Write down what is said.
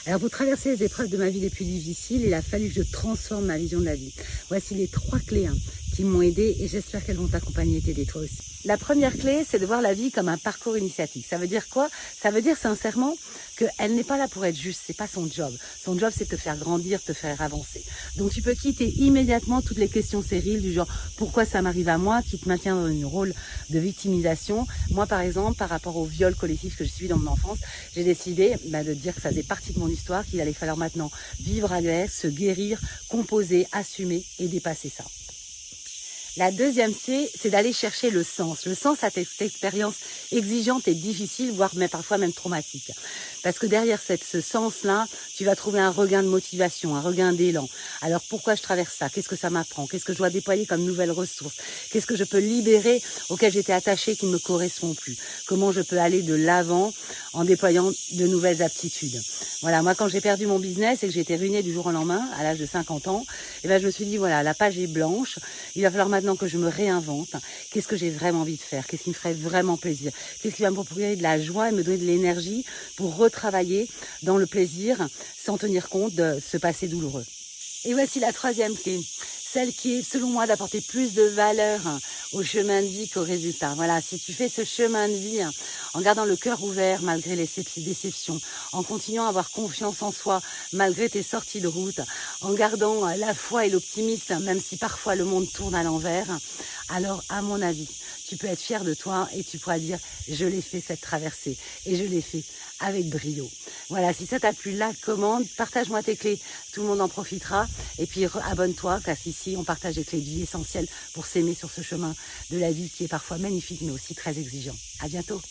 Alors pour traverser les épreuves de ma vie les plus difficiles, il a fallu que je transforme ma vision de la vie. Voici les 3 clés qui m'ont aidée et j'espère qu'elles vont t'accompagner et t'aider toi aussi. La première clé, c'est de voir la vie comme un parcours initiatique. Ça veut dire quoi? Ça veut dire sincèrement qu'elle n'est pas là pour être juste, c'est pas son job. Son job, c'est de te faire grandir, te faire avancer. Donc tu peux quitter immédiatement toutes les questions stériles du genre pourquoi ça m'arrive à moi, qui te maintient dans un rôle de victimisation. Moi par exemple, par rapport au viol collectif que je suis dans mon enfance, j'ai décidé de dire que ça faisait partie de mon histoire, qu'il allait falloir maintenant vivre à l'aise, se guérir, composer, assumer et dépasser ça. La deuxième clé, c'est d'aller chercher le sens à cette expérience exigeante et difficile, voire même parfois même traumatique. Parce que derrière ce sens-là, tu vas trouver un regain de motivation, un regain d'élan. Alors pourquoi je traverse ça? Qu'est-ce que ça m'apprend? Qu'est-ce que je dois déployer comme nouvelles ressources? Qu'est-ce que je peux libérer auquel j'étais attachée qui ne me correspond plus? Comment je peux aller de l'avant en déployant de nouvelles aptitudes? Voilà, moi quand j'ai perdu mon business et que j'ai été ruinée du jour au lendemain, à l'âge de 50 ans, je me suis dit voilà, la page est blanche, il va falloir maintenant que je me réinvente. Qu'est-ce que j'ai vraiment envie de faire? Qu'est-ce qui me ferait vraiment plaisir? Qu'est-ce qui va me procurer de la joie et me donner de l'énergie pour retravailler dans le plaisir sans tenir compte de ce passé douloureux? Et voici la troisième clé, celle qui est selon moi d'apporter plus de valeur au chemin de vie qu'au résultat. Voilà, si tu fais ce chemin de vie en gardant le cœur ouvert malgré les déceptions, en continuant à avoir confiance en soi malgré tes sorties de route, en gardant la foi et l'optimisme même si parfois le monde tourne à l'envers, alors à mon avis, tu peux être fier de toi et tu pourras dire je l'ai fait cette traversée et je l'ai fait avec brio. Voilà, si ça t'a plu, la commande, partage-moi tes clés, tout le monde en profitera. Et puis abonne-toi, car ici on partage des clés de vie essentielles pour s'aimer sur ce chemin de la vie qui est parfois magnifique mais aussi très exigeant. À bientôt.